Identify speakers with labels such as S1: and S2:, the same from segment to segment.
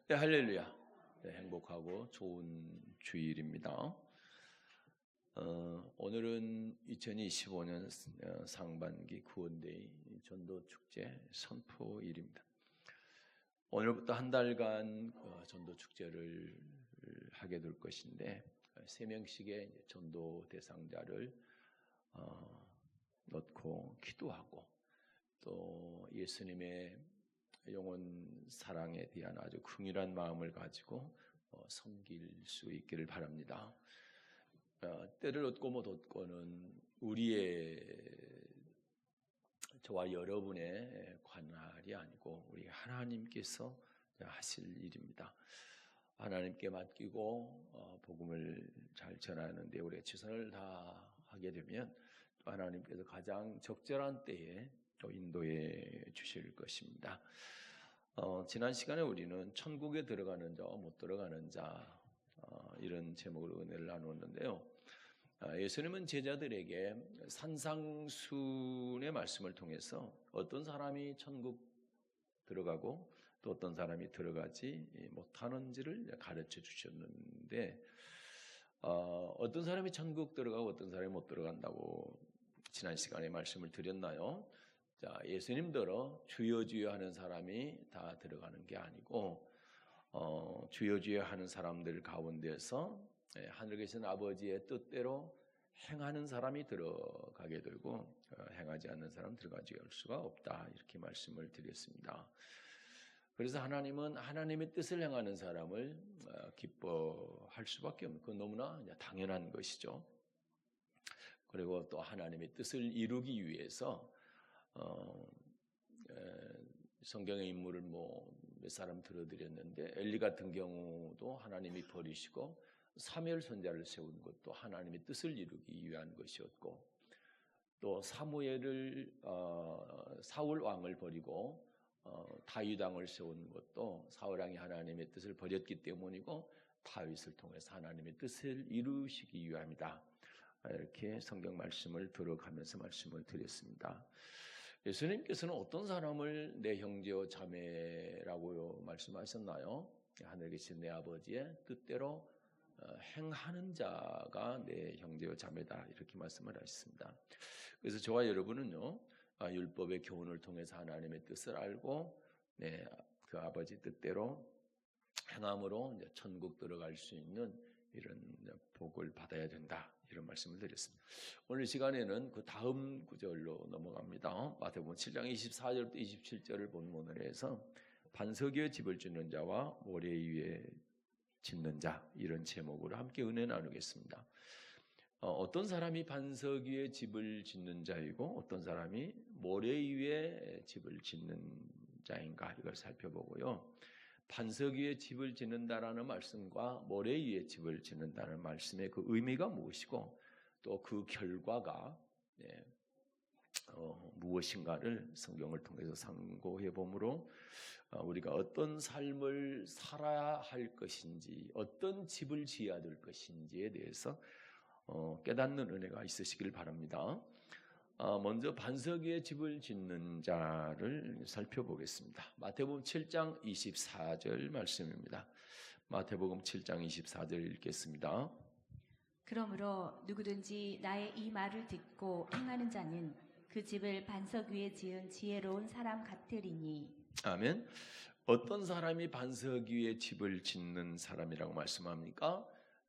S1: 네, 할렐루야. 네, 행복하고 좋은 주일입니다. 오늘은 2025년 상반기 구원데이 전도축제 선포일입니다. 오늘부터 한 달간 전도축제를 하게 될 것인데 3명씩의 전도 대상자를 넣고 기도하고 또 예수님의 영혼 사랑에 대한 아주 긍휼한 마음을 가지고 섬길 수 있기를 바랍니다. 때를 얻고 못 얻고는 저와 여러분의 관할이 아니고 우리 하나님께서 하실 일입니다. 하나님께 맡기고 복음을 잘 전하는데 우리가 최선을 다하게 되면 또 하나님께서 가장 적절한 때에 또 인도해 주실 것입니다. 지난 시간에 우리는 천국에 들어가는 자와 못 들어가는 자 이런 제목으로 은혜를 나누었는데요. 예수님은 제자들에게 산상순의 말씀을 통해서 어떤 사람이 천국 들어가고 또 어떤 사람이 들어가지 못하는지를 가르쳐 주셨는데 어떤 사람이 천국 들어가고 어떤 사람이 못 들어간다고 지난 시간에 말씀을 드렸나요? 자, 예수님더러 주여 주여 하는 사람이 다 들어가는 게 아니고 주여 주여 하는 사람들 가운데서 하늘에 계신 아버지의 뜻대로 행하는 사람이 들어가게 되고 행하지 않는 사람은 들어가지 할 수가 없다 이렇게 말씀을 드렸습니다. 그래서 하나님은 하나님의 뜻을 행하는 사람을 기뻐할 수밖에 없는 그건 너무나 당연한 것이죠. 그리고 또 하나님의 뜻을 이루기 위해서 성경의 인물을 몇 사람 들어드렸는데 엘리 같은 경우도 하나님이 버리시고 사무엘 선지자를 세운 것도 하나님의 뜻을 이루기 위한 것이었고 또 사무엘을 사울 왕을 버리고 다윗 왕을 세운 것도 사울 왕이 하나님의 뜻을 버렸기 때문이고 다윗을 통해서 하나님의 뜻을 이루시기 위함이다. 이렇게 성경 말씀을 들어가면서 말씀을 드렸습니다. 예수님께서는 어떤 사람을 내 형제요 자매라고 말씀하셨나요? 하늘에 계신 내 아버지의 뜻대로 행하는 자가 내 형제요 자매다 이렇게 말씀을 하셨습니다. 그래서 저와 여러분은요 율법의 교훈을 통해서 하나님의 뜻을 알고 그 아버지 뜻대로 행함으로 이제 천국 들어갈 수 있는 이런 복을 받아야 된다 이런 말씀을 드렸습니다. 오늘 시간에는 그 다음 구절로 넘어갑니다. 마태복음 7장 24절부터 27절을 본문으로 해서 반석 위에 집을 짓는 자와 모래 위에 짓는 자 이런 제목으로 함께 은혜 나누겠습니다. 어떤 사람이 반석 위에 집을 짓는 자이고 어떤 사람이 모래 위에 집을 짓는 자인가 이걸 살펴보고요. 반석 위에 집을 짓는다라는 말씀과 모래 위에 집을 짓는다는 말씀의 그 의미가 무엇이고 또 그 결과가 무엇인가를 성경을 통해서 상고해 보므로 우리가 어떤 삶을 살아야 할 것인지 어떤 집을 지어야 될 것인지에 대해서 깨닫는 은혜가 있으시길 바랍니다. 먼저 반석 위에 집을 짓는 자를 살펴보겠습니다. 마태복음 7장 24절 말씀입니다. 마태복음 7장 24절 읽겠습니다.
S2: 그러므로 누구든지 나의 이 말을 듣고 행하는 자는 그 집을 반석 위에 지은 지혜로운 사람 같으리니.
S1: 아멘. 어떤 사람이 반석 위에 집을 짓는 사람이라고 말씀합니까?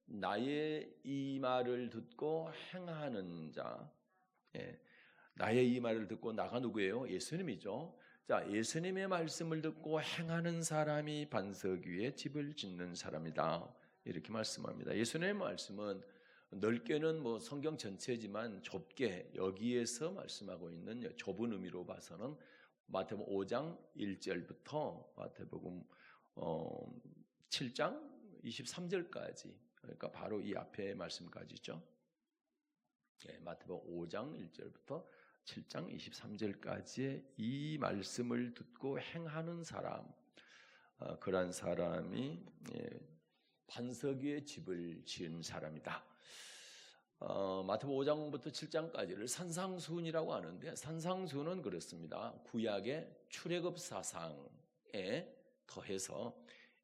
S1: 나의 이 말을 듣고 행하는 자. 나의 이 말을 듣고 나가 누구예요? 예수님이죠. 자, 예수님의 말씀을 듣고 행하는 사람이 반석 위에 집을 짓는 사람이다. 이렇게 말씀합니다. 예수님의 말씀은 넓게는 성경 전체지만 좁게 여기에서 말씀하고 있는 좁은 의미로 봐서는 마태복음 5장 1절부터 마태복음 7장 23절까지 그러니까 바로 이 앞에 말씀까지죠. 마태복음 5장 1절부터 7장 23절까지의 이 말씀을 듣고 행하는 사람 그런 사람이 반석 위에 집을 지은 사람이다. 마태복음 5장부터 7장까지를 산상수훈이라고 하는데 산상수훈은 그렇습니다. 구약의 출애굽 사상에 더해서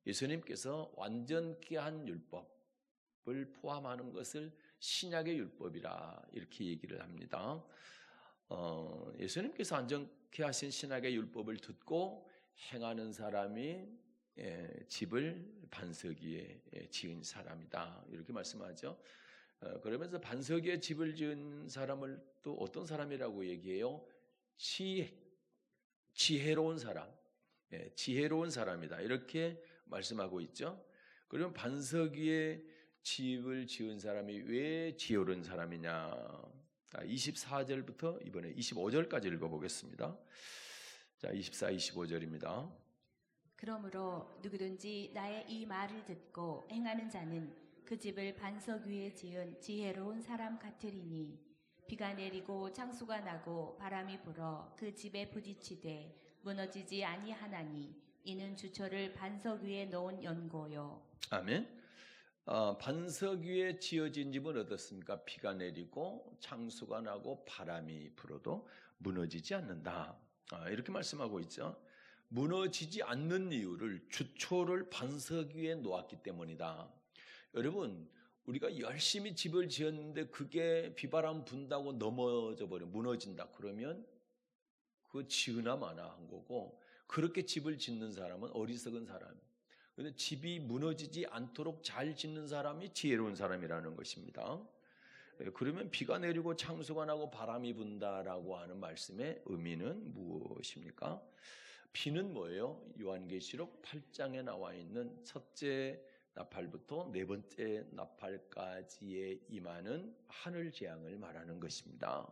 S1: 예수님께서 완전케 한 율법을 포함하는 것을 신약의 율법이라 이렇게 얘기를 합니다. 예수님께서 완전케 하신 신약의 율법을 듣고 행하는 사람이 집을 반석 위에 지은 사람이다 이렇게 말씀하죠. 그러면서 반석 위에 집을 지은 사람을 또 어떤 사람이라고 얘기해요? 지혜로운 사람, 지혜로운 사람이다 이렇게 말씀하고 있죠. 그러면 반석 위에 집을 지은 사람이 왜 지혜로운 사람이냐? 24절부터 이번에 25절까지 읽어보겠습니다. 자, 24, 25절입니다.
S2: 그러므로 누구든지 나의 이 말을 듣고 행하는 자는 그 집을 반석 위에 지은 지혜로운 사람 같으리니 비가 내리고 창수가 나고 바람이 불어 그 집에 부딪히되 무너지지 아니하나니 이는 주초를 반석 위에 놓은 연고요.
S1: 아멘. 반석 위에 지어진 집은 어떻습니까? 비가 내리고 창수가 나고 바람이 불어도 무너지지 않는다. 이렇게 말씀하고 있죠. 무너지지 않는 이유를 주초를 반석 위에 놓았기 때문이다. 여러분, 우리가 열심히 집을 지었는데 그게 비바람 분다고 넘어져 버려 무너진다. 그러면 그거 지으나 마나 한 거고, 그렇게 집을 짓는 사람은 어리석은 사람이에요. 그런데 집이 무너지지 않도록 잘 짓는 사람이 지혜로운 사람이라는 것입니다. 그러면 비가 내리고 창수가 나고 바람이 분다라고 하는 말씀의 의미는 무엇입니까? 비는 뭐예요? 요한계시록 8장에 나와 있는 첫째 나팔부터 네 번째 나팔까지의 임하는 하늘 재앙을 말하는 것입니다.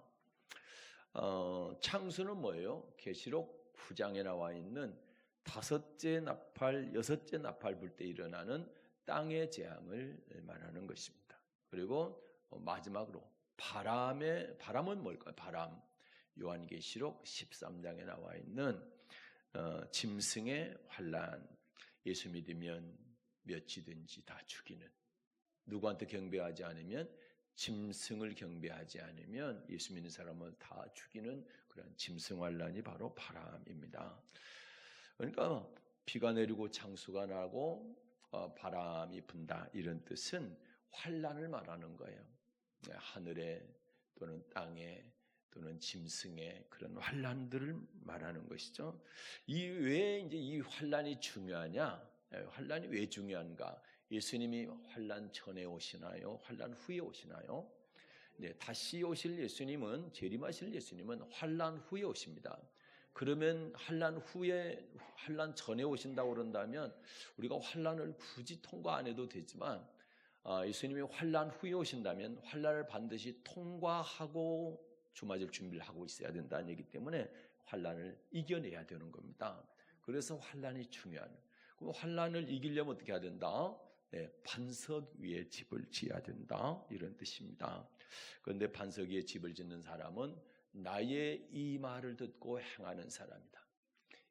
S1: 창수는 뭐예요? 계시록 9장에 나와 있는 다섯째 나팔, 여섯째 나팔 불 때 일어나는 땅의 재앙을 말하는 것입니다. 그리고 마지막으로 바람은 뭘까요? 바람. 요한계시록 13장에 나와 있는 짐승의 환난. 예수 믿으면 몇이든지 다 죽이는, 누구한테 경배하지 않으면, 짐승을 경배하지 않으면 예수 믿는 사람을 다 죽이는 그런 짐승 환난이 바로 바람입니다. 그러니까 비가 내리고 창수가 나고 바람이 분다 이런 뜻은 환난을 말하는 거예요. 하늘에 또는 땅에 또는 짐승의 그런 환난들을 말하는 것이죠. 왜 이제 이 환난이 중요하냐? 환난이 왜 중요한가? 예수님이 환난 전에 오시나요? 환난 후에 오시나요? 네, 다시 오실 예수님은, 재림하실 예수님은 환난 후에 오십니다. 그러면 환난 전에 오신다고 그런다면 우리가 환난을 굳이 통과 안 해도 되지만, 예수님이 환난 후에 오신다면 환난을 반드시 통과하고 주맞을 준비를 하고 있어야 된다는 얘기 때문에 환난을 이겨내야 되는 겁니다. 그래서 환난이 중요한. 그럼 환난을 이기려면 어떻게 해야 된다? 네, 반석 위에 집을 지어야 된다 이런 뜻입니다. 그런데 반석 위에 집을 짓는 사람은 나의 이 말을 듣고 행하는 사람이다.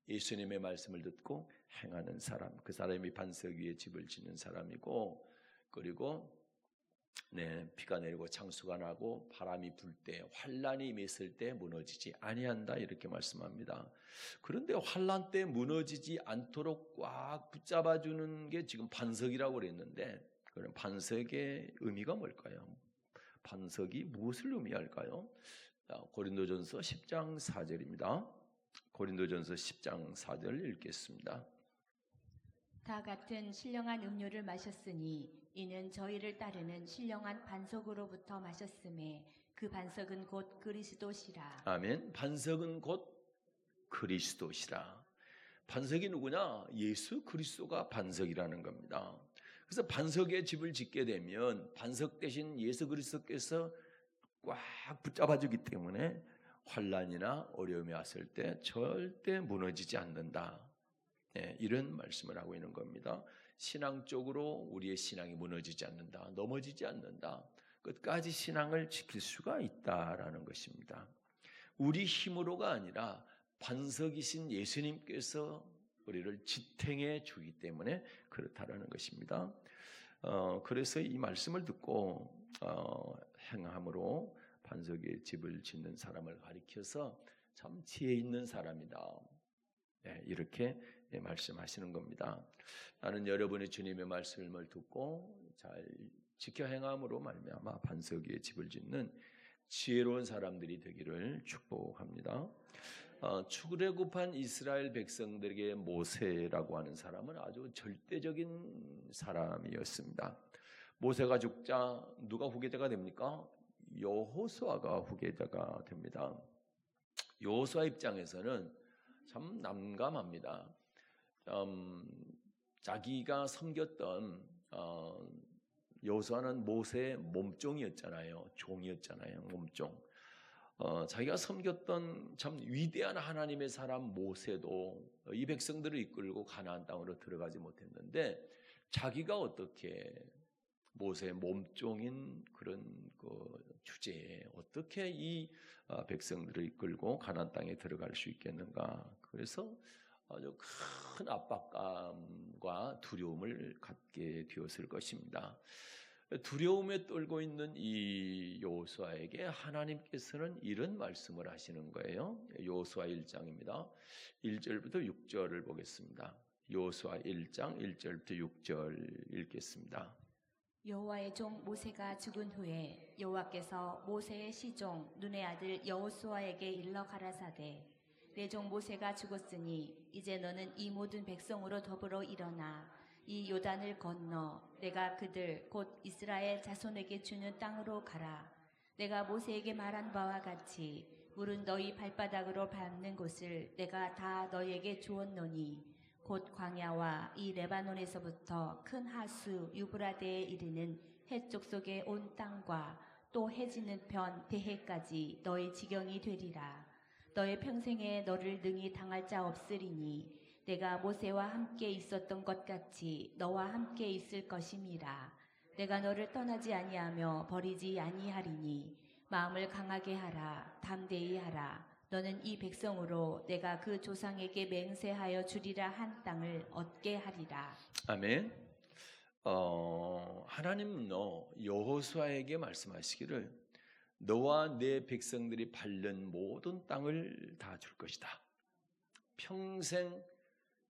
S1: 예수님의 말씀을 듣고 행하는 사람, 그 사람이 반석 위에 집을 짓는 사람이고, 그리고 비가 내리고 창수가 나고 바람이 불 때, 환난이 임했을 때 무너지지 아니한다 이렇게 말씀합니다. 그런데 환난 때 무너지지 않도록 꽉 붙잡아주는 게 지금 반석이라고 그랬는데, 그럼 반석의 의미가 뭘까요? 반석이 무엇을 의미할까요? 고린도전서 10장 4절입니다. 고린도전서 10장 4절 읽겠습니다.
S2: 다 같은 신령한 음료를 마셨으니 이는 저희를 따르는 신령한 반석으로부터 마셨음에 그 반석은 곧 그리스도시라.
S1: 아멘. 반석은 곧 그리스도시라. 반석이 누구냐? 예수 그리스도가 반석이라는 겁니다. 그래서 반석에 집을 짓게 되면 반석 대신 예수 그리스도께서 꽉 붙잡아주기 때문에 환난이나 어려움이 왔을 때 절대 무너지지 않는다. 이런 말씀을 하고 있는 겁니다. 신앙적으로 우리의 신앙이 무너지지 않는다, 넘어지지 않는다, 끝까지 신앙을 지킬 수가 있다라는 것입니다. 우리 힘으로가 아니라 반석이신 예수님께서 우리를 지탱해 주기 때문에 그렇다라는 것입니다. 그래서 이 말씀을 듣고 행함으로 반석에 집을 짓는 사람을 가리켜서 참 지혜 있는 사람이다, 이렇게 말씀하시는 겁니다. 나는 여러분이 주님의 말씀을 듣고 잘 지켜 행함으로 말미암아 반석 위에 집을 짓는 지혜로운 사람들이 되기를 축복합니다. 출애굽한 이스라엘 백성들에게 모세라고 하는 사람은 아주 절대적인 사람이었습니다. 모세가 죽자 누가 후계자가 됩니까? 여호수아가 후계자가 됩니다. 여호수아 입장에서는 참 난감합니다. 자기가 섬겼던 여호수아는 모세의 몸종이었잖아요. 종이었잖아요. 몸종. 자기가 섬겼던 참 위대한 하나님의 사람 모세도 이 백성들을 이끌고 가나안 땅으로 들어가지 못했는데 자기가 어떻게 모세의 몸종인 그런 주제에 어떻게 이 백성들을 이끌고 가나안 땅에 들어갈 수 있겠는가? 그래서 아주 큰 압박감과 두려움을 갖게 되었을 것입니다. 두려움에 떨고 있는 이 여호수아에게 하나님께서는 이런 말씀을 하시는 거예요. 여호수아 1장입니다. 1절부터 6절을 보겠습니다. 여호수아 1장 1절부터 6절 읽겠습니다.
S2: 여호와의 종 모세가 죽은 후에 여호와께서 모세의 시종 눈의 아들 여호수아에게 일러 가라사대 내 종 모세가 죽었으니 이제 너는 이 모든 백성으로 더불어 일어나 이 요단을 건너 내가 그들 곧 이스라엘 자손에게 주는 땅으로 가라. 내가 모세에게 말한 바와 같이 물은 너희 발바닥으로 밟는 곳을 내가 다 너희에게 주었노니 곧 광야와 이 레바논에서부터 큰 하수 유브라데에 이르는 해쪽 속의 온 땅과 또 해지는 편 대해까지 너희 지경이 되리라. 너의 평생에 너를 능히 당할 자 없으리니 내가 모세와 함께 있었던 것 같이 너와 함께 있을 것임이라. 내가 너를 떠나지 아니하며 버리지 아니하리니 마음을 강하게 하라. 담대히 하라. 너는 이 백성으로 내가 그 조상에게 맹세하여 주리라 한 땅을 얻게 하리라.
S1: 아멘. 하나님은 여호수아에게 말씀하시기를 너와 내 백성들이 밟는 모든 땅을 다 줄 것이다. 평생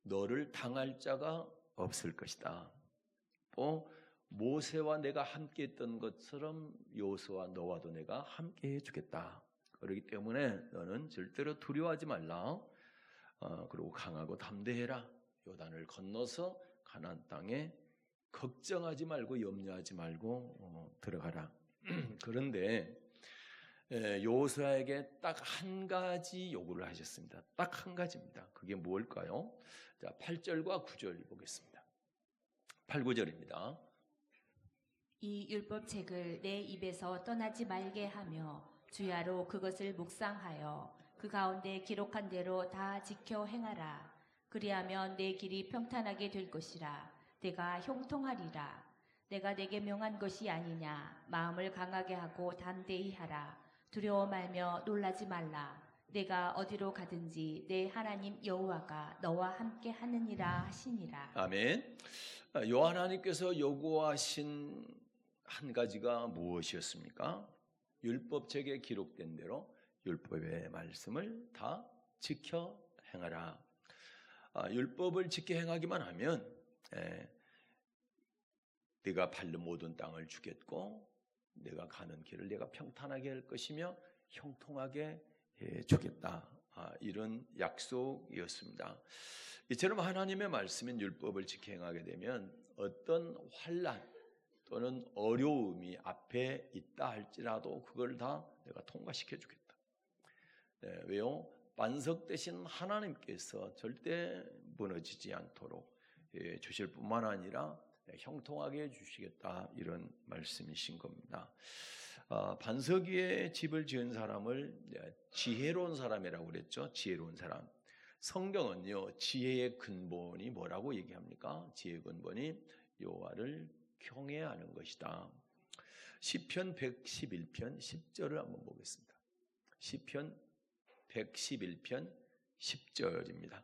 S1: 너를 당할 자가 없을 것이다. 또 모세와 내가 함께 했던 것처럼 여호수아 너와도 내가 함께 해주겠다. 그렇기 때문에 너는 절대로 두려워하지 말라. 그리고 강하고 담대해라. 요단을 건너서 가나안 땅에 걱정하지 말고 염려하지 말고 들어가라. 그런데 여호수아에게 딱 한 가지 요구를 하셨습니다. 딱 한 가지입니다. 그게 뭘까요? 자, 8절과 9절 보겠습니다. 8, 9절입니다.
S2: 이 율법책을 내 입에서 떠나지 말게 하며 주야로 그것을 묵상하여 그 가운데 기록한 대로 다 지켜 행하라. 그리하면 내 길이 평탄하게 될 것이라. 내가 형통하리라. 내가 내게 명한 것이 아니냐. 마음을 강하게 하고 담대히 하라. 두려워 말며 놀라지 말라. 내가 어디로 가든지 내 하나님 여호와가 너와 함께 하느니라 하시니라.
S1: 아멘. 요 하나님께서 요구하신 한 가지가 무엇이었습니까? 율법책에 기록된 대로 율법의 말씀을 다 지켜 행하라. 율법을 지켜 행하기만 하면 네가 밟는 모든 땅을 주겠고 내가 가는 길을 내가 평탄하게 할 것이며 형통하게 해주겠다. 이런 약속이었습니다. 이처럼 하나님의 말씀인 율법을 지켜 행하게 되면 어떤 환난 또는 어려움이 앞에 있다 할지라도 그걸 다 내가 통과시켜 주겠다. 왜요? 반석 대신 하나님께서 절대 무너지지 않도록 주실 뿐만 아니라 형통하게 해주시겠다. 이런 말씀이신 겁니다. 반석 위에 집을 지은 사람을 지혜로운 사람이라고 그랬죠. 지혜로운 사람. 성경은요, 지혜의 근본이 뭐라고 얘기합니까? 지혜의 근본이 여호와를 경외하는 것이다. 시편 111편 10절을 한번 보겠습니다. 시편 111편 10절입니다.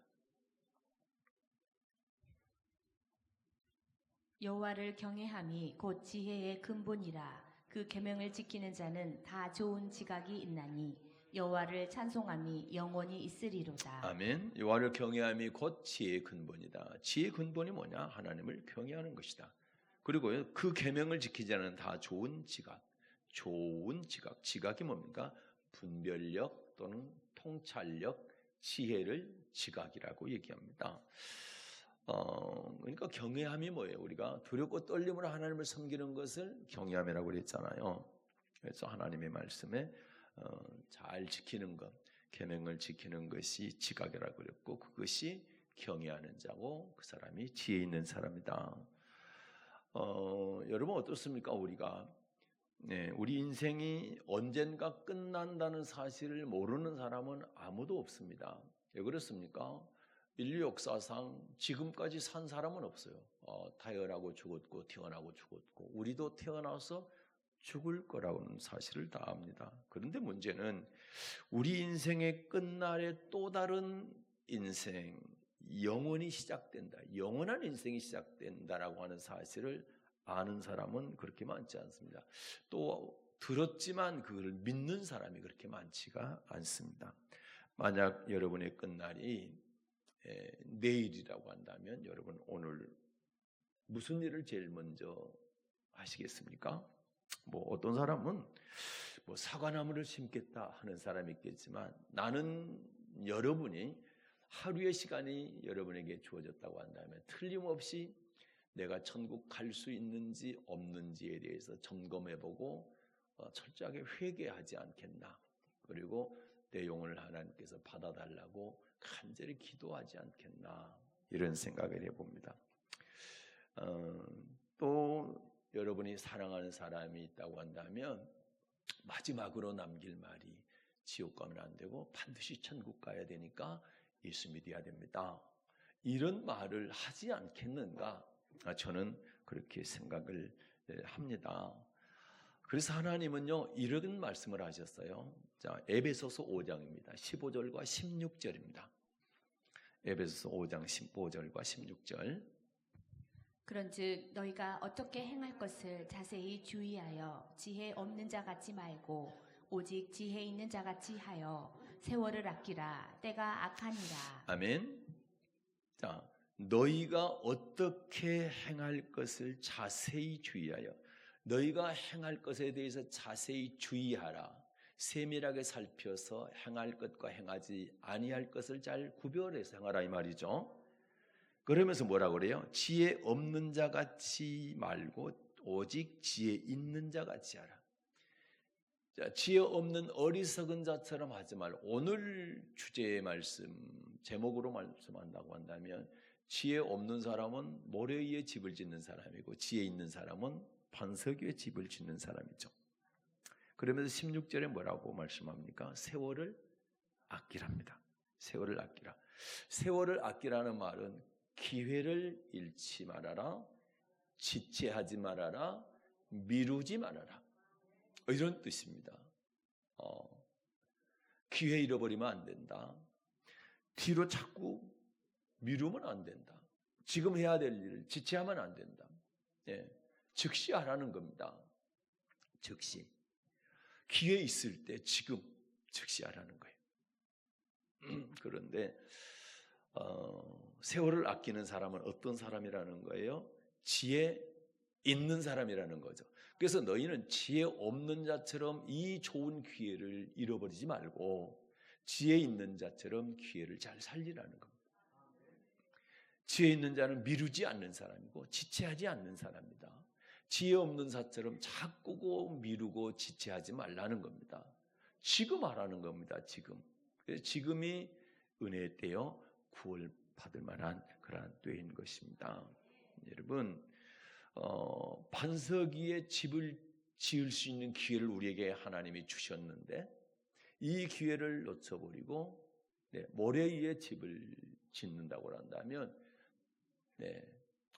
S2: 여호와를 경외함이 곧 지혜의 근본이라. 그 계명을 지키는 자는 다 좋은 지각이 있나니 여호와를 찬송함이 영원히 있으리로다.
S1: 아멘. 여호와를 경외함이 곧 지혜의 근본이다. 지혜의 근본이 뭐냐? 하나님을 경외하는 것이다. 그리고 그 계명을 지키지 않는 다 좋은 지각. 지각이 뭡니까? 분별력 또는 통찰력, 지혜를 지각이라고 얘기합니다. 그러니까 경외함이 뭐예요? 우리가 두렵고 떨림으로 하나님을 섬기는 것을 경외함이라고 그랬잖아요. 그래서 하나님의 말씀에 잘 지키는 것, 계명을 지키는 것이 지각이라고 그랬고, 그것이 경외하는 자고 그 사람이 지혜 있는 사람이다. 여러분 어떻습니까? 우리 인생이 언젠가 끝난다는 사실을 모르는 사람은 아무도 없습니다. 왜 그렇습니까? 인류 역사상 지금까지 산 사람은 없어요. 태어나고 죽었고 태어나고 죽었고 우리도 태어나서 죽을 거라고는 사실을 다 압니다. 그런데 문제는 우리 인생의 끝날에 또 다른 인생, 영원히 시작된다, 영원한 인생이 시작된다라고 하는 사실을 아는 사람은 그렇게 많지 않습니다. 또 들었지만 그걸 믿는 사람이 그렇게 많지가 않습니다. 만약 여러분의 끝날이 내일이라고 한다면 여러분 오늘 무슨 일을 제일 먼저 하시겠습니까? 어떤 사람은 사과나무를 심겠다 하는 사람이 있겠지만, 나는 여러분이 하루의 시간이 여러분에게 주어졌다고 한다면 틀림없이 내가 천국 갈 수 있는지 없는지에 대해서 점검해보고 철저하게 회개하지 않겠나, 그리고 내 영혼을 하나님께서 받아달라고 간절히 기도하지 않겠나, 이런 생각을 해봅니다. 또 여러분이 사랑하는 사람이 있다고 한다면 마지막으로 남길 말이 지옥 가면 안 되고 반드시 천국 가야 되니까 예수 믿어야 됩니다, 이런 말을 하지 않겠는가, 저는 그렇게 생각을 합니다. 그래서 하나님은요 이런 말씀을 하셨어요. 자, 에베소서 5장입니다. 15절과 16절입니다. 에베소서 5장 15절과 16절.
S2: 그런즉 너희가 어떻게 행할 것을 자세히 주의하여 지혜 없는 자 같지 말고 오직 지혜 있는 자 같이 하여 세월을 아끼라. 때가 악하니라.
S1: 아멘. 자, 너희가 어떻게 행할 것을 자세히 주의하여, 너희가 행할 것에 대해서 자세히 주의하라. 세밀하게 살펴서 행할 것과 행하지 아니할 것을 잘 구별해서 행하라, 이 말이죠. 그러면서 뭐라고 그래요? 지혜 없는 자 같이 말고 오직 지혜 있는 자 같이 하라. 자, 지혜 없는 어리석은 자처럼 하지 말고, 오늘 주제의 말씀 제목으로 말씀한다고 한다면 지혜 없는 사람은 모래 위에 집을 짓는 사람이고 지혜 있는 사람은 반석 위에 집을 짓는 사람이죠. 그러면서 16절에 뭐라고 말씀합니까? 세월을 아끼랍니다. 세월을 아끼라. 세월을 아끼라는 말은 기회를 잃지 말아라, 지체하지 말아라, 미루지 말아라, 이런 뜻입니다. 기회 잃어버리면 안 된다. 뒤로 자꾸 미루면 안 된다. 지금 해야 될 일을 지체하면 안 된다. 즉시 하라는 겁니다. 즉시. 기회 있을 때 지금 즉시 하라는 거예요. 그런데 세월을 아끼는 사람은 어떤 사람이라는 거예요? 지혜 있는 사람이라는 거죠. 그래서 너희는 지혜 없는 자처럼 이 좋은 기회를 잃어버리지 말고 지혜 있는 자처럼 기회를 잘 살리라는 겁니다. 지혜 있는 자는 미루지 않는 사람이고 지체하지 않는 사람입니다. 지혜 없는 자처럼 자꾸고 미루고 지체하지 말라는 겁니다. 지금 하라는 겁니다. 지금. 그래서 지금이 은혜의 때요, 구원 받을 만한 그러한 때인 것입니다. 여러분, 반석 위에 집을 지을 수 있는 기회를 우리에게 하나님이 주셨는데 이 기회를 놓쳐버리고 모래 위에 집을 짓는다고 한다면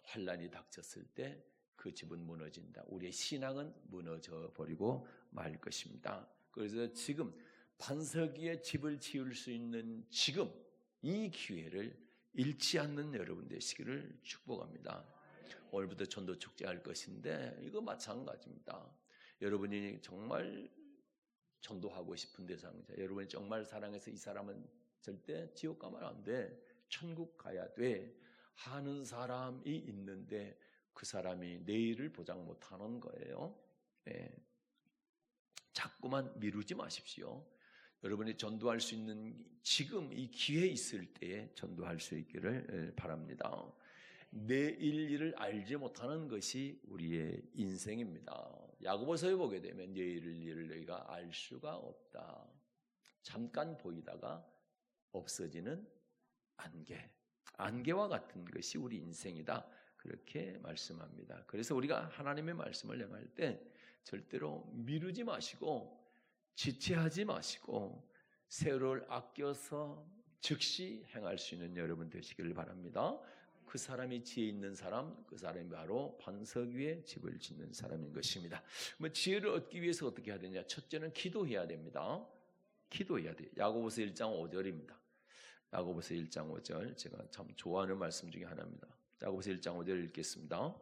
S1: 환난이 닥쳤을 때 그 집은 무너진다. 우리의 신앙은 무너져 버리고 말 것입니다. 그래서 지금 반석 위에 집을 지을 수 있는 지금 이 기회를 잃지 않는 여러분 되시기를 축복합니다. 오늘부터 전도 축제할 것인데 이거 마찬가지입니다. 여러분이 정말 전도하고 싶은 대상자, 여러분이 정말 사랑해서 이 사람은 절대 지옥 가면 안 돼, 천국 가야 돼 하는 사람이 있는데 그 사람이 내일을 보장 못하는 거예요. 예. 자꾸만 미루지 마십시오. 여러분이 전도할 수 있는 지금 이 기회 있을 때에 전도할 수 있기를 바랍니다. 내일 일을 알지 못하는 것이 우리의 인생입니다. 야고보서에 보게 되면 내일 일을 너희가 알 수가 없다. 잠깐 보이다가 없어지는 안개와 같은 것이 우리 인생이다. 그렇게 말씀합니다. 그래서 우리가 하나님의 말씀을 행할 때 절대로 미루지 마시고 지체하지 마시고 세월을 아껴서 즉시 행할 수 있는 여러분 되시기를 바랍니다. 그 사람이 지혜 있는 사람, 그 사람이 바로 반석 위에 집을 짓는 사람인 것입니다. 지혜를 얻기 위해서 어떻게 해야 되냐? 첫째는 기도해야 됩니다. 기도해야 돼요. 야고보서 1장 5절입니다. 야고보서 1장 5절, 제가 참 좋아하는 말씀 중에 하나입니다. 야고보서 1장 5절 읽겠습니다.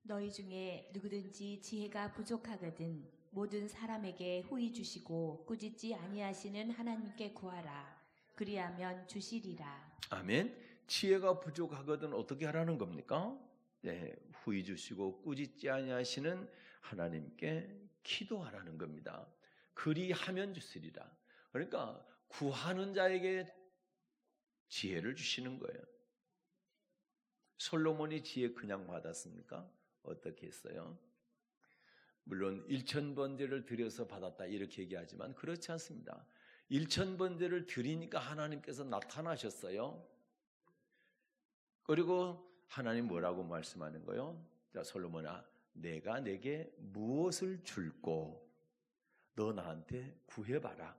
S2: 너희 중에 누구든지 지혜가 부족하거든 모든 사람에게 후히 주시고 꾸짖지 아니하시는 하나님께 구하라. 그리하면 주시리라.
S1: 아멘. 지혜가 부족하거든 어떻게 하라는 겁니까? 네, 후히 주시고 꾸짖지 아니하시는 하나님께 기도하라는 겁니다. 그리하면 주시리라. 그러니까 구하는 자에게 지혜를 주시는 거예요. 솔로몬이 지혜 그냥 받았습니까? 어떻게 했어요? 물론 1000번제를 드려서 받았다 이렇게 얘기하지만 그렇지 않습니다. 1000번제를 드리니까 하나님께서 나타나셨어요. 그리고 하나님 뭐라고 말씀하는 거예요? 자, 솔로몬아, 내가 내게 무엇을 줄고 너 나한테 구해봐라.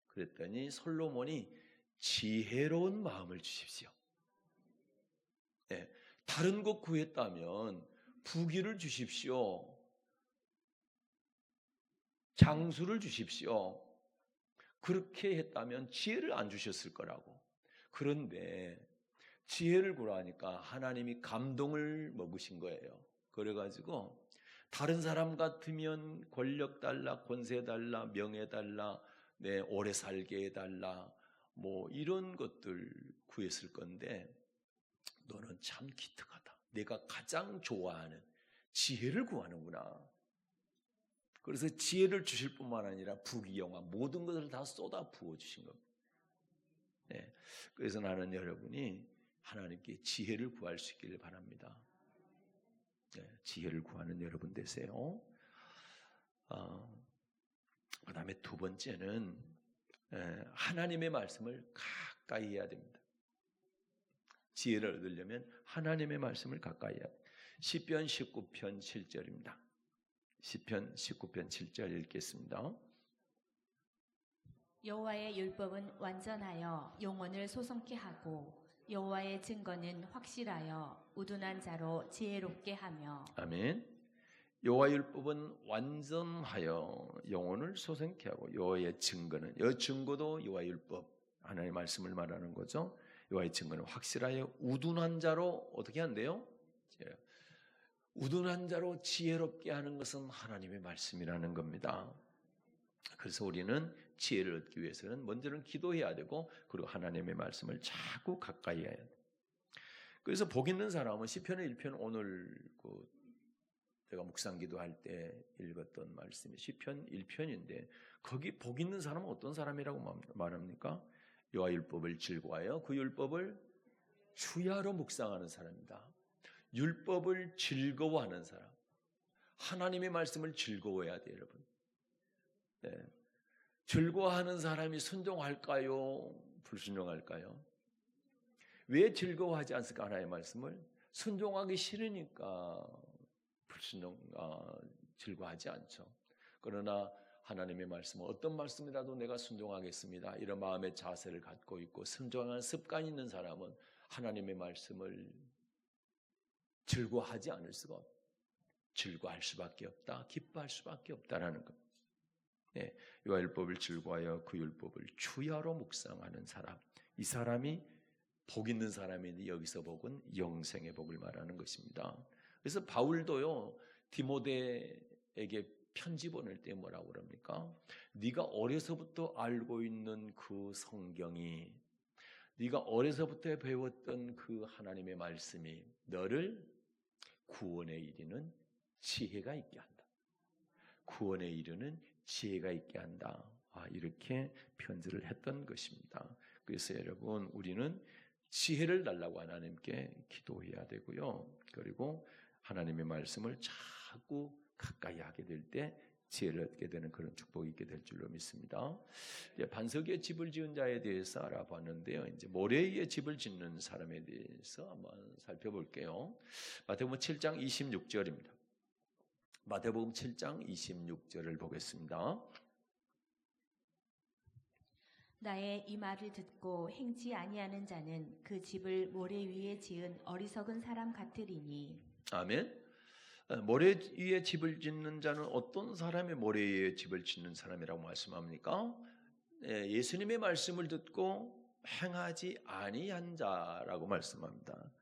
S1: 그랬더니 솔로몬이 지혜로운 마음을 주십시오. 네, 다른 것 구했다면 부귀를 주십시오. 장수를 주십시오. 그렇게 했다면 지혜를 안 주셨을 거라고. 그런데 지혜를 구하니까 하나님이 감동을 먹으신 거예요. 그래가지고 다른 사람 같으면 권력 달라, 권세 달라, 명예 달라, 네, 오래 살게 해달라, 뭐 이런 것들 구했을 건데 너는 참 기특하다. 내가 가장 좋아하는 지혜를 구하는구나. 그래서 지혜를 주실 뿐만 아니라 부귀영화 모든 것을 다 쏟아 부어주신 겁니다. 네, 그래서 나는 여러분이 하나님께 지혜를 구할 수 있기를 바랍니다. 네, 지혜를 구하는 여러분 되세요. 그 다음에 두 번째는 하나님의 말씀을 가까이 해야 됩니다. 지혜를 얻으려면 하나님의 말씀을 가까이 해야 됩니다. 시편 19편 7절입니다. 시편 19편 7절 읽겠습니다.
S2: 여호와의 율법은 완전하여 영혼을 소성케 하고 여호와의 증거는 확실하여 우둔한 자로 지혜롭게 하며. 아멘.
S1: 여호와의 율법은 완전하여 영혼을 소생케 하고 여호와의 증거는, 이 증거도 여호와의 율법, 하나님의 말씀을 말하는 거죠. 여호와의 증거는 확실하여 우둔한 자로 어떻게 한대요? 우둔한 자로 지혜롭게 하는 것은 하나님의 말씀이라는 겁니다. 그래서 우리는 지혜를 얻기 위해서는 먼저는 기도해야 되고 그리고 하나님의 말씀을 자꾸 가까이 해야 돼요. 그래서 복 있는 사람은 시편의 1편, 오늘 제가 묵상 기도할 때 읽었던 말씀이 시편 1편인데 거기 복 있는 사람은 어떤 사람이라고 말합니까? 여호와 율법을 즐거워하여 그 율법을 주야로 묵상하는 사람입니다. 율법을 즐거워하는 사람. 하나님의 말씀을 즐거워해야 돼요, 여러분. 네. 즐거워하는 사람이 순종할까요? 불순종할까요? 왜 즐거워하지 않을까? 하나님의 말씀을 순종하기 싫으니까 즐거워하지 않죠. 그러나 하나님의 말씀은 어떤 말씀이라도 내가 순종하겠습니다, 이런 마음의 자세를 갖고 있고 순종하는 습관이 있는 사람은 하나님의 말씀을 즐거워하지 않을 수가 없다. 즐거워할 수밖에 없다. 기뻐할 수밖에 없다라는 것. 네, 여호와 율법을 즐거워하여 그 율법을 주야로 묵상하는 사람, 이 사람이 복 있는 사람인데 여기서 복은 영생의 복을 말하는 것입니다. 그래서 바울도요 디모데에게 편지 보낼 때 뭐라고 그럽니까? 네가 어려서부터 알고 있는 그 성경이, 네가 어려서부터 배웠던 그 하나님의 말씀이 너를 구원에 이르는 지혜가 있게 한다. 구원에 이르는 지혜가 있게 한다. 이렇게 편지를 했던 것입니다. 그래서 여러분, 우리는 지혜를 달라고 하나님께 기도해야 되고요. 그리고 하나님의 말씀을 자꾸 가까이 하게 될 때 지혜를 얻게 되는 그런 축복이 있게 될 줄로 믿습니다. 반석 위에 집을 지은 자에 대해서 알아봤는데요. 이제 모래 위에 집을 짓는 사람에 대해서 한번 살펴볼게요. 마태복음 7장 26절입니다. 마태복음 7장 26절을 보겠습니다.
S2: 나의 이 말을 듣고 행치 아니하는 자는 그 집을 모래 위에 지은 어리석은 사람 같으리니.
S1: 아멘. 모래 위에 집을 짓는 자는 어떤 사람이 모래 위에 집을 짓는 사람이라고 말씀합니까? 예수님의 말씀을 듣고 행하지 아니한 자라고 말씀합니다.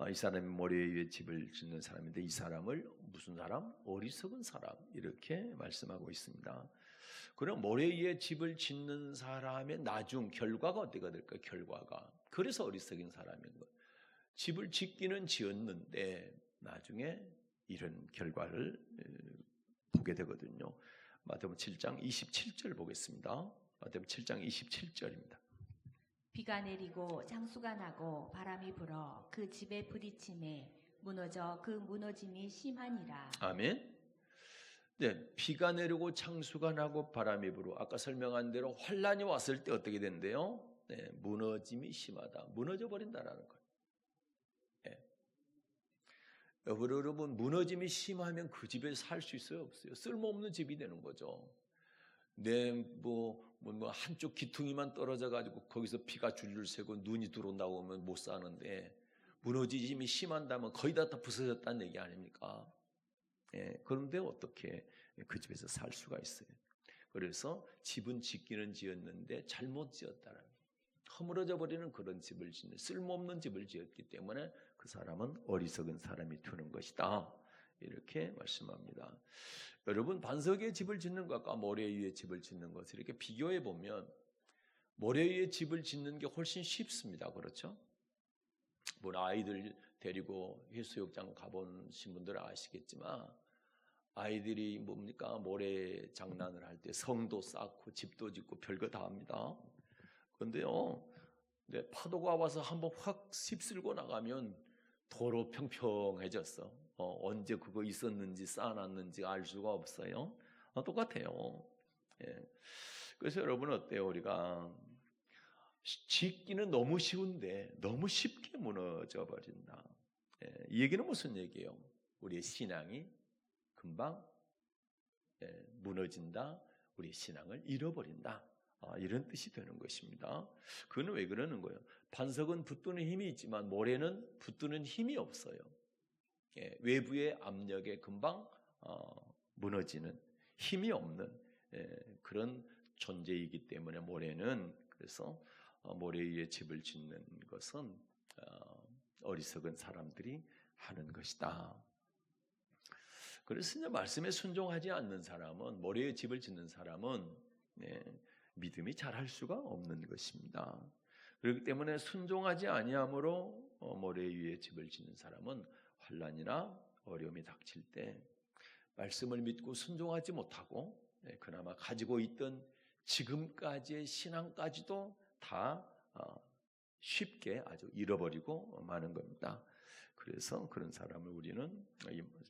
S1: 이 사람이 모래 위에 집을 짓는 사람인데 이 사람을 무슨 사람? 어리석은 사람 이렇게 말씀하고 있습니다. 그럼 모래 위에 집을 짓는 사람의 나중 결과가 어떻게 될까요? 결과가. 그래서 어리석은 사람인 거예요. 집을 짓기는 지었는데 나중에 이런 결과를 보게 되거든요. 마태복음 7장 27절 보겠습니다. 마태복음 7장 27절입니다.
S2: 비가 내리고 장수가 나고 바람이 불어 그 집에 부딪힘에 무너져 그 무너짐이 심하니라.
S1: 아멘. 네, 비가 내리고 창수가 나고 바람이 불어 아까 설명한 대로 환란이 왔을 때 어떻게 된대요? 네, 무너짐이 심하다. 무너져 버린다라는 거예요. 네. 여러분, 무너짐이 심하면 그 집에 살 수 있어요, 없어요? 쓸모없는 집이 되는 거죠. 한쪽 기퉁이만 떨어져 가지고 거기서 비가 줄줄 새고 눈이 들어온다고 하면 못 사는데 무너짐이 심한다면 거의 다 부서졌다는 얘기 아닙니까? 그런데 어떻게 그 집에서 살 수가 있어요? 그래서 집은 짓기는 지었는데 잘못 지었다는, 허물어져 버리는 그런 집을 짓는, 쓸모없는 집을 지었기 때문에 그 사람은 어리석은 사람이 되는 것이다. 이렇게 말씀합니다. 여러분, 반석에 집을 짓는 것과 모래 위에 집을 짓는 것을 이렇게 비교해 보면 모래 위에 집을 짓는 게 훨씬 쉽습니다. 그렇죠? 아이들 데리고 해수욕장 가보신 분들은 아시겠지만 아이들이 모래 장난을 할 때 성도 쌓고 집도 짓고 별거 다 합니다. 그런데요, 파도가 와서 한번 확 휩쓸고 나가면 도로 평평해졌어. 언제 그거 있었는지 쌓아놨는지 알 수가 없어요. 똑같아요. 그래서 여러분 어때요? 우리가 짓기는 너무 쉬운데 너무 쉽게 무너져 버린다. 이 얘기는 무슨 얘기예요? 우리의 신앙이 금방 무너진다. 우리의 신앙을 잃어버린다. 이런 뜻이 되는 것입니다. 그건 왜 그러는 거예요? 반석은 붙드는 힘이 있지만 모래는 붙드는 힘이 없어요. 외부의 압력에 금방 무너지는 힘이 없는 그런 존재이기 때문에 모래는, 그래서 모래 위에 집을 짓는 것은 어리석은 사람들이 하는 것이다. 그래서 이제 말씀에 순종하지 않는 사람은, 모래 위에 집을 짓는 사람은 믿음이 잘할 수가 없는 것입니다. 그렇기 때문에 순종하지 아니함으로 모래 위에 집을 짓는 사람은 환난이나 어려움이 닥칠 때 말씀을 믿고 순종하지 못하고 그나마 가지고 있던 지금까지의 신앙까지도 다 쉽게 아주 잃어버리고 마는 겁니다. 그래서 그런 사람을 우리는,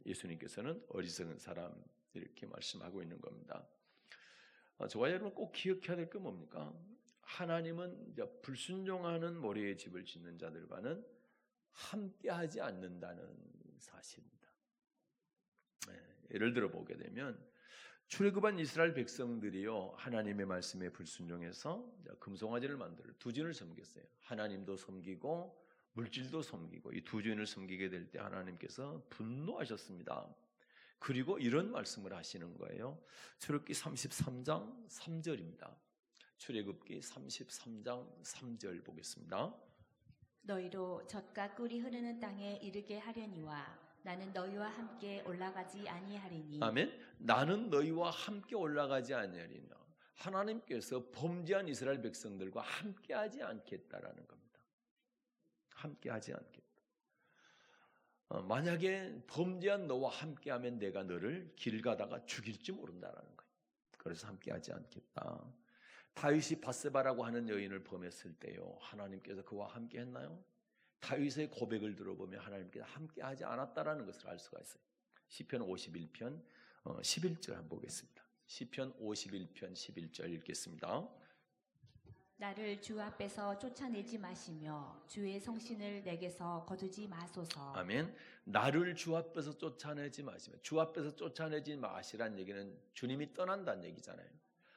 S1: 예수님께서는 어리석은 사람 이렇게 말씀하고 있는 겁니다. 저와 여러분 꼭 기억해야 될 게 뭡니까? 하나님은 불순종하는 모래의 집을 짓는 자들과는 함께하지 않는다는 사실입니다. 예를 들어 보게 되면 출애굽한 이스라엘 백성들이요, 하나님의 말씀에 불순종해서 금송아지를 만들어 두 주인을 섬겼어요. 하나님도 섬기고 물질도 섬기고 이 두 주인을 섬기게 될 때 하나님께서 분노하셨습니다. 그리고 이런 말씀을 하시는 거예요. 출애굽기 33장 3절입니다. 출애굽기 33장 3절 보겠습니다.
S2: 너희로 젖과 꿀이 흐르는 땅에 이르게 하려니와 나는 너희와 함께 올라가지 아니하리니.
S1: 아멘. 나는 너희와 함께 올라가지 아니하리니. 하나님께서 범죄한 이스라엘 백성들과 함께하지 않겠다라는 겁니다. 함께하지 않겠다. 만약에 범죄한 너와 함께하면 내가 너를 길 가다가 죽일지 모른다라는 거예요. 그래서 함께하지 않겠다. 다윗이 밧세바라고 하는 여인을 범했을 때요, 하나님께서 그와 함께했나요? 다윗의 고백을 들어보면 하나님께서 함께하지 않았다라는 것을 알 수가 있어요. 시편 51편 11절 한번 보겠습니다. 시편 51편 11절 읽겠습니다.
S2: 나를 주 앞에서 쫓아내지 마시며 주의 성신을 내게서 거두지 마소서.
S1: 아멘. 나를 주 앞에서 쫓아내지 마시며, 주 앞에서 쫓아내지 마시란 얘기는 주님이 떠난다는 얘기잖아요.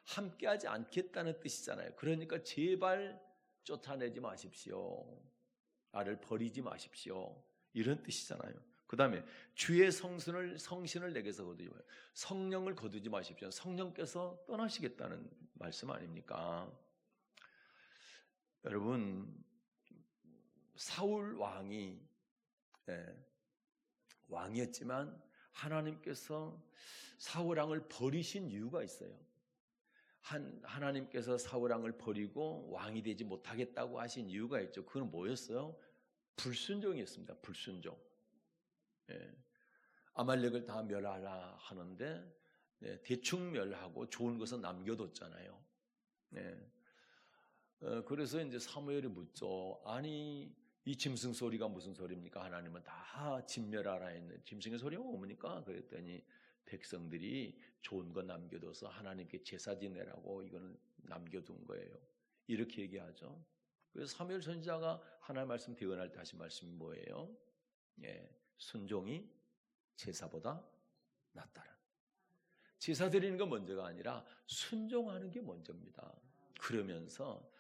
S1: 함께하지 않겠다는 뜻이잖아요. 그러니까 제발 쫓아내지 마십시오. 나를 버리지 마십시오. 이런 뜻이잖아요. 그 다음에 주의 성신을 내게서 거두지 마십시오. 성령을 거두지 마십시오. 성령께서 떠나시겠다는 말씀 아닙니까? 여러분, 사울 왕이 왕이었지만 하나님께서 사울 왕을 버리신 이유가 있어요. 하나님께서 사울 왕을 버리고 왕이 되지 못하겠다고 하신 이유가 있죠. 그건 뭐였어요? 불순종이었습니다. 불순종. 아말렉을 다 멸하라 하는데 대충 멸하고 좋은 것은 남겨뒀잖아요. 그래서 이제 사무엘이 묻죠. 아니, 이 짐승 소리가 무슨 소리입니까? 하나님은 다 진멸하라 했는데 짐승의 소리가 뭡니까? 그랬더니 백성들이 좋은 거 남겨둬서 하나님께 제사 지내라고 이거는 남겨둔 거예요. 이렇게 얘기하죠. 그래서 사무엘 선지자가 하나님 말씀 대언할 때 하신 말씀이 뭐예요? 순종이 제사보다 낫다라. 제사 드리는 건 먼저가 아니라 순종하는 게 먼저입니다. 그러면서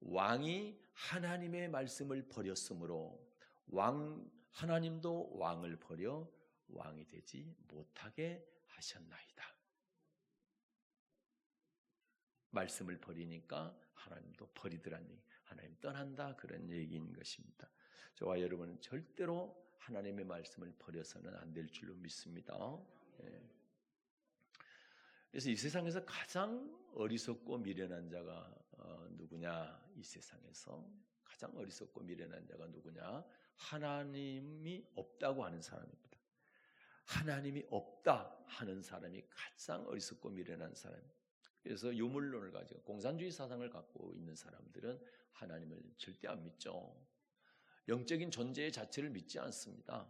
S1: 왕이 하나님의 말씀을 버렸으므로 하나님도 왕을 버려 왕이 되지 못하게 하셨나이다. 말씀을 버리니까 하나님도 버리더란 얘기, 하나님 떠난다 그런 얘기인 것입니다. 저와 여러분은 절대로 하나님의 말씀을 버려서는 안 될 줄로 믿습니다. 그래서 이 세상에서 가장 어리석고 미련한 자가 누구냐? 이 세상에서 가장 어리석고 미련한 자가 누구냐? 하나님이 없다고 하는 사람입니다. 하나님이 없다 하는 사람이 가장 어리석고 미련한 사람. 그래서 유물론을 가지고 공산주의 사상을 갖고 있는 사람들은 하나님을 절대 안 믿죠. 영적인 존재 자체를 믿지 않습니다.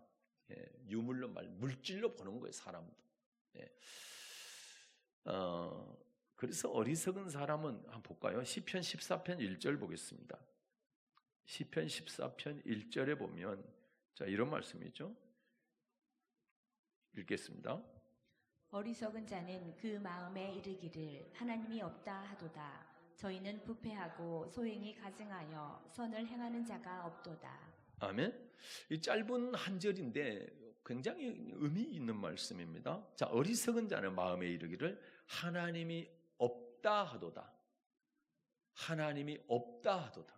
S1: 유물론 물질로 보는 거예요, 사람도. 그래서 어리석은 사람은 한번 볼까요? 시편 14편 1절 보겠습니다. 시편 14편 1절에 보면 자, 이런 말씀이죠. 읽겠습니다.
S2: 어리석은 자는 그 마음에 이르기를 하나님이 없다 하도다. 저희는 부패하고 소행이 가증하여 선을 행하는 자가 없도다. 아멘.
S1: 이 짧은 한 절인데 굉장히 의미 있는 말씀입니다. 자, 어리석은 자는 마음에 이르기를 하나님이 없다 하도다. 하나님이 없다 하도다.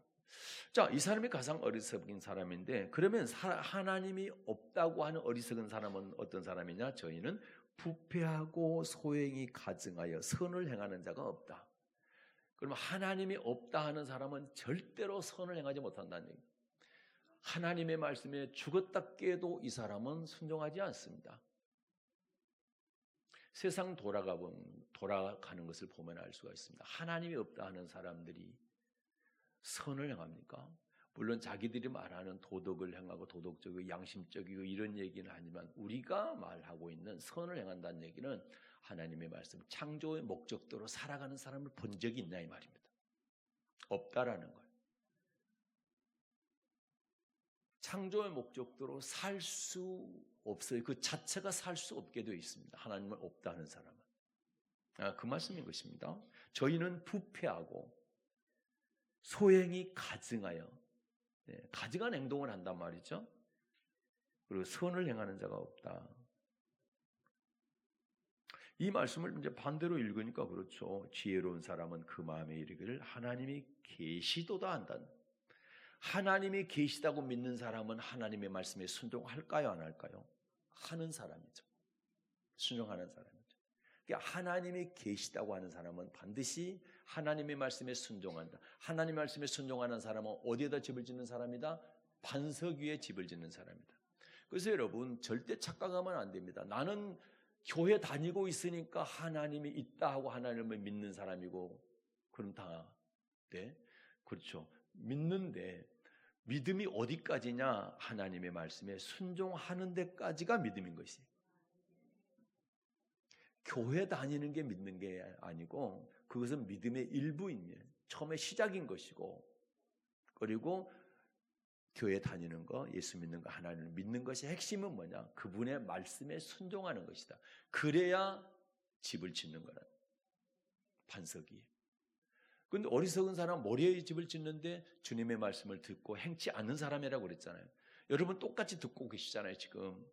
S1: 자, 이 사람이 가장 어리석은 사람인데, 그러면 하나님이 없다고 하는 어리석은 사람은 어떤 사람이냐? 저희는 부패하고 소행이 가증하여 선을 행하는 자가 없다. 그러면 하나님이 없다 하는 사람은 절대로 선을 행하지 못한다는 얘기입니다. 하나님의 말씀에 죽었다 깨도 이 사람은 순종하지 않습니다. 세상 돌아가는 것을 보면 알 수가 있습니다. 하나님이 없다 하는 사람들이 선을 행합니까? 물론 자기들이 말하는 도덕을 행하고 도덕적이고 양심적이고 이런 얘기는 아니지만 우리가 말하고 있는 선을 행한다는 얘기는 하나님의 말씀, 창조의 목적대로 살아가는 사람을 본 적이 있냐 이 말입니다. 없다라는 거예요. 창조의 목적대로 살 수 없어요. 그 자체가 살 수 없게 되어 있습니다. 하나님을 없다 하는 사람은. 그 말씀인 것입니다. 저희는 부패하고 소행이 가증하여, 가증한 행동을 한단 말이죠. 그리고 선을 행하는 자가 없다. 이 말씀을 이제 반대로 읽으니까 그렇죠. 지혜로운 사람은 그 마음에 이르기를 하나님이 계시도다 한다. 하나님이 계시다고 믿는 사람은 하나님의 말씀에 순종할까요, 안 할까요? 순종하는 사람이죠. 순종하는 사람이죠. 그러니까 하나님이 계시다고 하는 사람은 반드시 하나님의 말씀에 순종한다. 하나님의 말씀에 순종하는 사람은 어디에다 집을 짓는 사람이다? 반석 위에 집을 짓는 사람이다. 그래서 여러분 절대 착각하면 안 됩니다. 나는 교회 다니고 있으니까 하나님이 있다 하고 하나님을 믿는 사람이고 그럼 다 네? 그렇죠. 믿는데 믿음이 어디까지냐? 하나님의 말씀에 순종하는 데까지가 믿음인 것이. 교회 다니는 게 믿는 게 아니고 그것은 믿음의 일부인 처음에 시작인 것이고 그리고 교회 다니는 거, 예수 믿는 거, 하나님을 믿는 것이 핵심은 뭐냐? 그분의 말씀에 순종하는 것이다. 그래야 집을 짓는 거라. 반석이. 그런데 어리석은 사람 머리에 집을 짓는데 주님의 말씀을 듣고 행치 않는 사람이라고 그랬잖아요. 여러분 똑같이 듣고 계시잖아요 지금.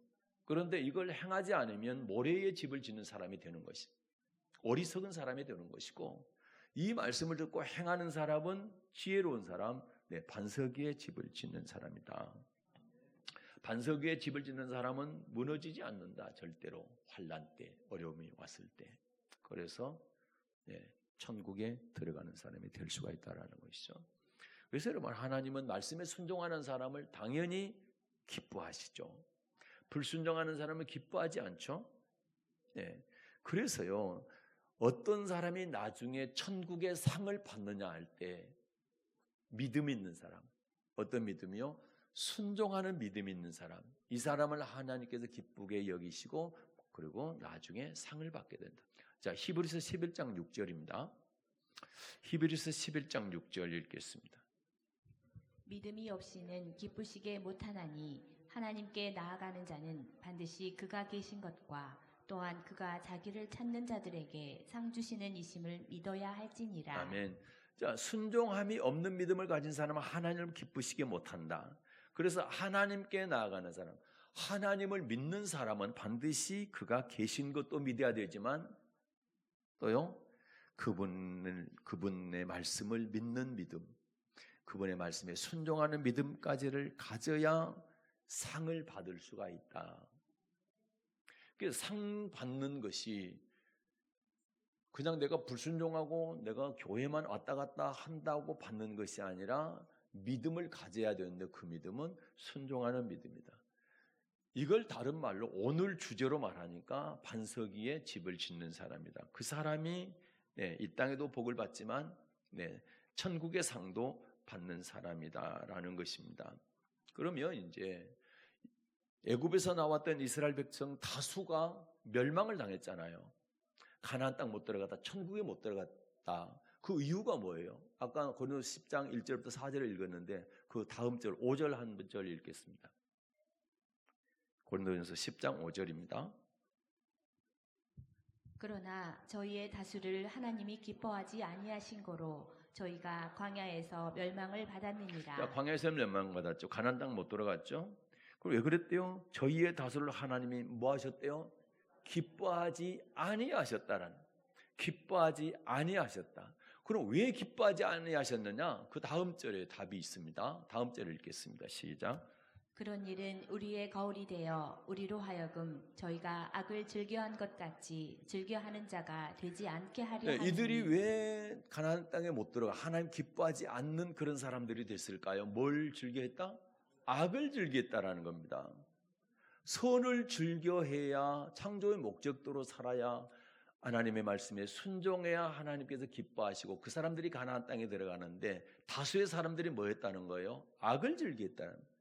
S1: 그런데 이걸 행하지 않으면 모래에 집을 짓는 사람이 되는 것이 어리석은 사람이 되는 것이고 이 말씀을 듣고 행하는 사람은 지혜로운 사람, 반석 위에 집을 짓는 사람이다. 반석 위에 집을 짓는 사람은 무너지지 않는다. 절대로 환난 때, 어려움이 왔을 때. 그래서 천국에 들어가는 사람이 될 수가 있다는 것이죠. 그래서 여러분 하나님은 말씀에 순종하는 사람을 당연히 기뻐하시죠. 불순종하는 사람은 기뻐하지 않죠. 그래서요 어떤 사람이 나중에 천국의 상을 받느냐 할 때 믿음 있는 사람, 어떤 믿음이요? 순종하는 믿음 있는 사람, 이 사람을 하나님께서 기쁘게 여기시고 그리고 나중에 상을 받게 된다. 자, 히브리서 11장 6절입니다. 히브리서 11장 6절 읽겠습니다.
S2: 믿음이 없이는 기쁘시게 못하나니 하나님께 나아가는 자는 반드시 그가 계신 것과 또한 그가 자기를 찾는 자들에게 상 주시는 이심을 믿어야 할지니라.
S1: 아멘. 자, 순종함이 없는 믿음을 가진 사람은 하나님을 기쁘시게 못한다. 그래서 하나님께 나아가는 사람, 하나님을 믿는 사람은 반드시 그가 계신 것도 믿어야 되지만 또요 그분의 말씀을 믿는 믿음, 그분의 말씀에 순종하는 믿음까지를 가져야 상을 받을 수가 있다. 그래서 상 받는 것이 그냥 내가 불순종하고 내가 교회만 왔다 갔다 한다고 받는 것이 아니라 믿음을 가져야 되는데 그 믿음은 순종하는 믿음이다. 이걸 다른 말로 오늘 주제로 말하니까 반석 위에 집을 짓는 사람이다. 그 사람이 이 땅에도 복을 받지만 천국의 상도 받는 사람이다라는 것입니다. 그러면 이제 애굽에서 나왔던 이스라엘 백성 다수가 멸망을 당했잖아요. 가나안 땅 못 들어갔다, 천국에 못 들어갔다. 그 이유가 뭐예요? 아까 고린도서 10장 1절부터 4절을 읽었는데 그 다음 절 5절 한 절 읽겠습니다. 고린도전서 10장 5절입니다.
S2: 그러나 저희의 다수를 하나님이 기뻐하지 아니하신 거로 저희가 광야에서 멸망을 받았느니라.
S1: 자, 광야에서 멸망을 받았죠. 가나안 땅 못 들어갔죠. 그럼 왜 그랬대요? 저희의 다수를 하나님이 뭐 하셨대요? 기뻐하지 아니하셨다라는. 기뻐하지 아니하셨다. 그럼 왜 기뻐하지 아니하셨느냐? 그 다음 절에 답이 있습니다. 다음 절을 읽겠습니다. 시작.
S2: 그런 일은 우리의 거울이 되어 우리로 하여금 저희가 악을 즐겨한 것 같이 즐겨하는 자가 되지 않게 하려 하니.
S1: 이들이 왜 가나안 땅에 못 들어가 하나님 기뻐하지 않는 그런 사람들이 됐을까요? 뭘 즐겨했다? 악을 즐겼다라는 겁니다. 선을 즐겨해야 창조의 목적도로 살아야 하나님의 말씀에 순종해야 하나님께서 기뻐하시고 그 사람들이 가나안 땅에 들어가는데 다수의 사람들이 뭐 했다는 거예요? 악을 즐겼다는.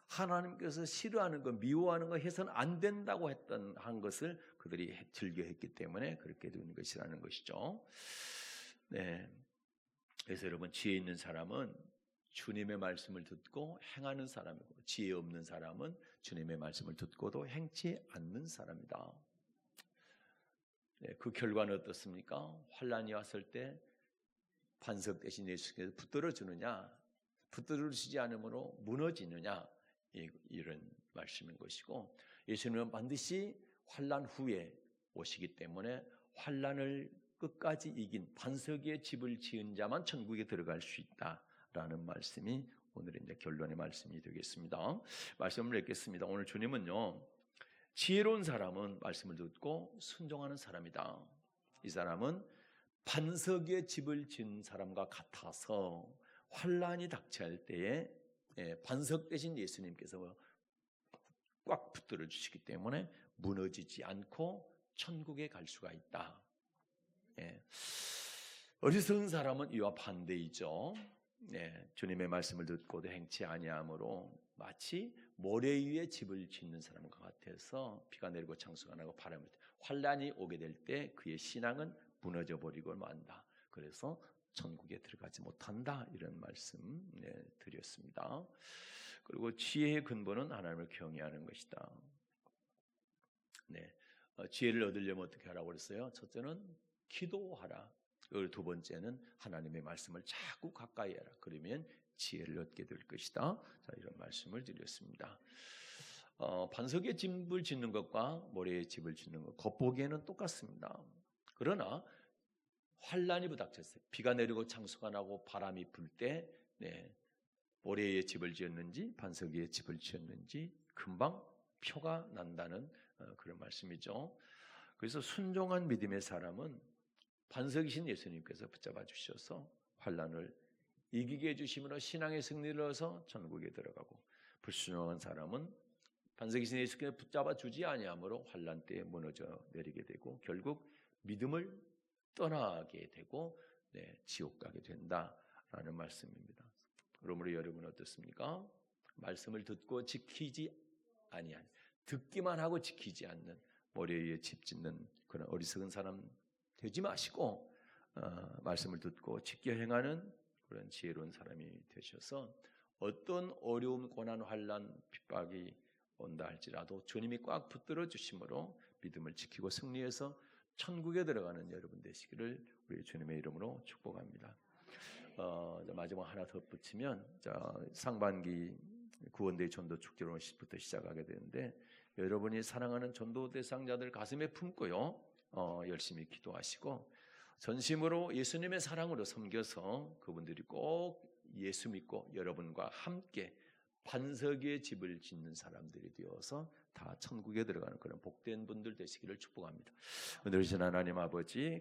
S1: 하나님께서 싫어하는 것, 미워하는 것 해서는 안 된다고 한 것을 그들이 즐겨했기 때문에 그렇게 된 것이라는 것이죠. 그래서 여러분 지혜 있는 사람은 주님의 말씀을 듣고 행하는 사람이고 지혜 없는 사람은 주님의 말씀을 듣고도 행치 않는 사람이다. 그 결과는 어떻습니까? 환난이 왔을 때 반석 대신 예수께서 붙들어 주느냐, 붙들어 주지 않으므로 무너지느냐, 이런 말씀인 것이고 예수님은 반드시 환난 후에 오시기 때문에 환난을 끝까지 이긴 반석 위에 집을 지은 자만 천국에 들어갈 수 있다라는 말씀이 오늘의 이제 결론의 말씀이 되겠습니다. 말씀을 읽겠습니다. 오늘 주님은요 지혜로운 사람은 말씀을 듣고 순종하는 사람이다. 이 사람은 반석의 집을 지은 사람과 같아서 환난이 닥칠 때에 반석 대신 예수님께서 꽉 붙들어 주시기 때문에 무너지지 않고 천국에 갈 수가 있다. 어리석은 사람은 이와 반대이죠. 주님의 말씀을 듣고도 행치 아니하므로 마치 모래 위에 집을 짓는 사람과 같아서 비가 내리고 창수가 나고 바람이 환란이 오게 될 때 그의 신앙은 무너져 버리고 만다. 그래서 천국에 들어가지 못한다. 이런 말씀 드렸습니다. 그리고 지혜의 근본은 하나님을 경외하는 것이다. 지혜를 얻으려면 어떻게 하라고 그랬어요? 첫째는 기도하라. 그리고 두 번째는 하나님의 말씀을 자꾸 가까이 해라. 그러면 지혜를 얻게 될 것이다. 자, 이런 말씀을 드렸습니다. 반석의 집을 짓는 것과 모래의 집을 짓는 것 겉보기에는 똑같습니다. 그러나 환란이 부닥쳤어요. 비가 내리고 창수가 나고 바람이 불 때 모래의 집을 지었는지 반석 위에 집을 지었는지 금방 표가 난다는 그런 말씀이죠. 그래서 순종한 믿음의 사람은 반석이신 예수님께서 붙잡아 주셔서 환란을 이기게 해주심으로 신앙의 승리를 얻어서 천국에 들어가고, 불순종한 사람은 반석이신 예수께서 붙잡아 주지 아니하므로 환란 때에 무너져 내리게 되고 결국 믿음을 떠나게 되고 지옥 가게 된다라는 말씀입니다. 그러므로 여러분 어떻습니까? 말씀을 듣고 지키지 아니한, 듣기만 하고 지키지 않는 모래 위에 집 짓는 그런 어리석은 사람 되지 마시고 말씀을 듣고 지켜 행하는 그런 지혜로운 사람이 되셔서 어떤 어려움, 고난, 환난, 핍박이 온다 할지라도 주님이 꽉 붙들어 주심으로 믿음을 지키고 승리해서 천국에 들어가는 여러분 되시기를 우리 주님의 이름으로 축복합니다. 마지막 하나 덧붙이면 상반기 구원대의 전도 축제로 10부터 시작하게 되는데 여러분이 사랑하는 전도 대상자들 가슴에 품고요. 열심히 기도하시고 전심으로 예수님의 사랑으로 섬겨서 그분들이 꼭 예수 믿고 여러분과 함께 반석 위에 집을 짓는 사람들이 되어서 다 천국에 들어가는 그런 복된 분들 되시기를 축복합니다. 은혜로우신 하나님 아버지,